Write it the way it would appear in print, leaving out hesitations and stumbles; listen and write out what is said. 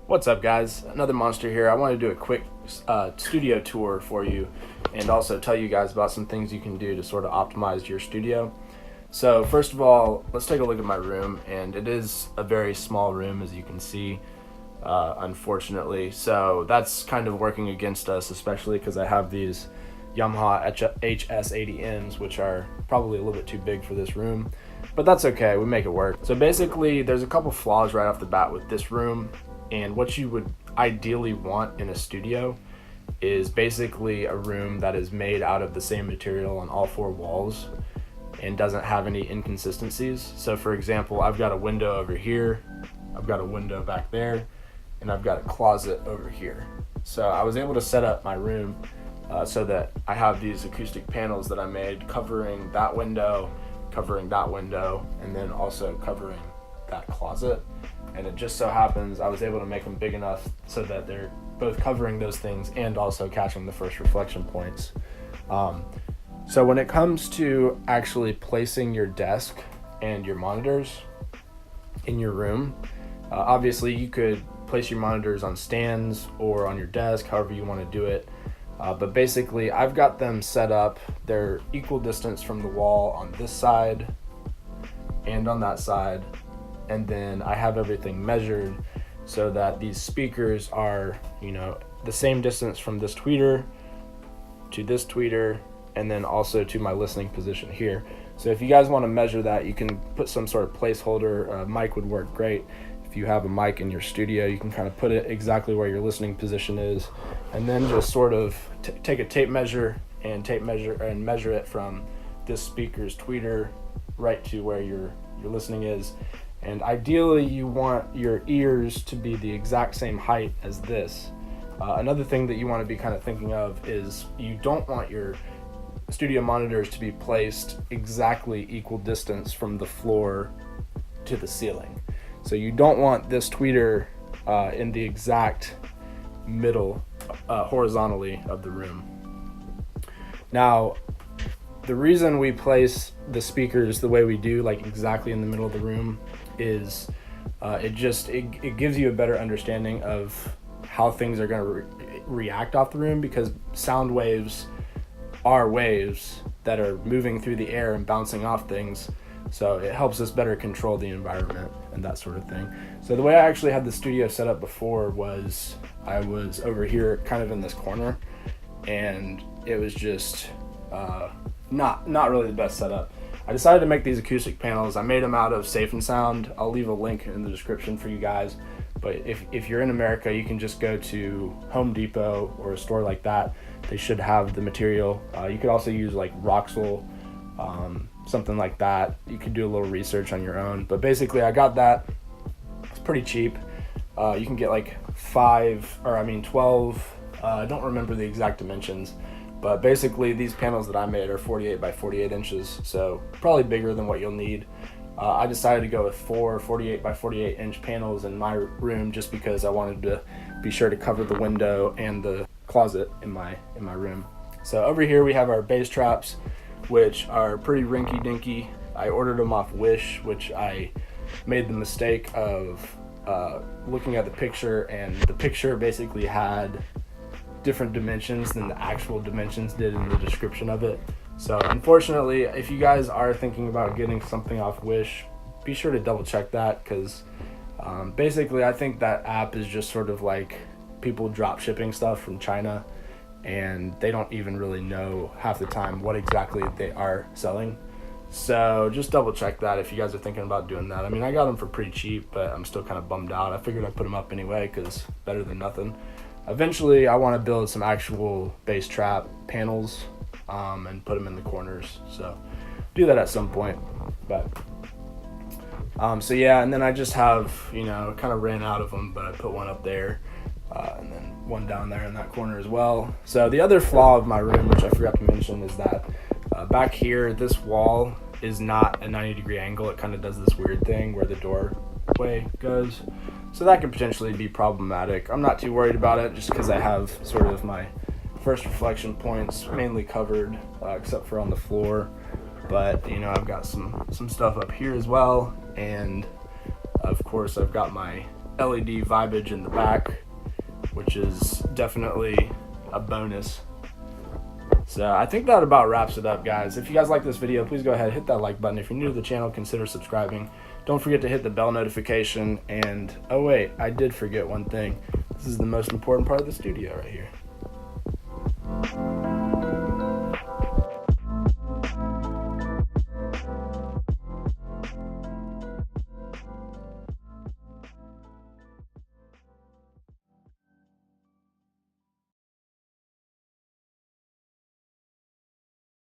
What's up, guys? Another Monster here. I want to do a quick studio tour for you and also tell you guys about some things you can do to sort of optimize your studio. So first of all, let's take a look at my room, and it is a very small room, as you can see, unfortunately. So that's kind of working against us, especially because I have these Yamaha HS80Ms, which are probably a little bit too big for this room, but that's okay. We make it work. So basically, there's a couple flaws right off the bat with this room. And what you would ideally want in a studio is basically a room that is made out of the same material on all four walls and doesn't have any inconsistencies. So for example, I've got a window over here, I've got a window back there, and I've got a closet over here. So I was able to set up my room so that I have these acoustic panels that I made covering that window, and then also covering that closet. And it just so happens I was able to make them big enough so that they're both covering those things and also catching the first reflection points. So when it comes to actually placing your desk and your monitors in your room, obviously you could place your monitors on stands or on your desk, however you want to do it. But basically I've got them set up. They're equal distance from the wall on this side and on that side. And then I have everything measured so that these speakers are, the same distance from this tweeter to this tweeter, and then also to my listening position here. So if you guys want to measure that, you can put some sort of placeholder. A mic would work great. If you have a mic in your studio, you can kind of put it exactly where your listening position is, and then just sort of take a tape measure and measure it from this speaker's tweeter right to where your listening is. And ideally, you want your ears to be the exact same height as this. Another thing that you want to be kind of thinking of is you don't want your studio monitors to be placed exactly equal distance from the floor to the ceiling. So you don't want this tweeter in the exact middle, horizontally of the room. Now, the reason we place the speakers the way we do, like exactly in the middle of the room, is it gives you a better understanding of how things are going to react off the room, because sound waves are waves that are moving through the air and bouncing off things. So it helps us better control the environment and that sort of thing. So the way I actually had the studio set up before was I was over here kind of in this corner, and it was just not really the best setup. I decided to make these acoustic panels. I made them out of Safe and Sound. I'll leave a link in the description for you guys. But if you're in America, you can just go to Home Depot or a store like that. They should have the material. You could also use like Roxul, something like that. You could do a little research on your own. But basically, I got that. It's pretty cheap. You can get like 12. I don't remember the exact dimensions. But basically, these panels that I made are 48 by 48 inches, so probably bigger than what you'll need. I decided to go with 4 48 by 48 inch panels in my room just because I wanted to be sure to cover the window and the closet in my room. So over here we have our bass traps, which are pretty rinky-dinky. I ordered them off Wish, which I made the mistake of looking at the picture, and the picture basically had different dimensions than the actual dimensions did in the description of it. So unfortunately, if you guys are thinking about getting something off Wish, be sure to double check that, because basically I think that app is just sort of like people drop shipping stuff from China, and they don't even really know half the time what exactly they are selling. So just double check that if you guys are thinking about doing that. I mean, I got them for pretty cheap, but I'm still kind of bummed out. I figured I'd put them up anyway because better than nothing. Eventually, I want to build some actual bass trap panels and put them in the corners. So do that at some point. But so yeah, and then I just have, kind of ran out of them, but I put one up there and then one down there in that corner as well. So the other flaw of my room, which I forgot to mention, is that back here, this wall is not a 90-degree angle. It kind of does this weird thing where the doorway goes. So that could potentially be problematic. I'm not too worried about it just because I have sort of my first reflection points mainly covered, except for on the floor. But, I've got some stuff up here as well. And, of course, I've got my LED vibage in the back, which is definitely a bonus. So I think that about wraps it up, guys. If you guys like this video, please go ahead, hit that like button. If you're new to the channel, consider subscribing. Don't forget to hit the bell notification. And oh wait, I did forget one thing. This is the most important part of the studio right here.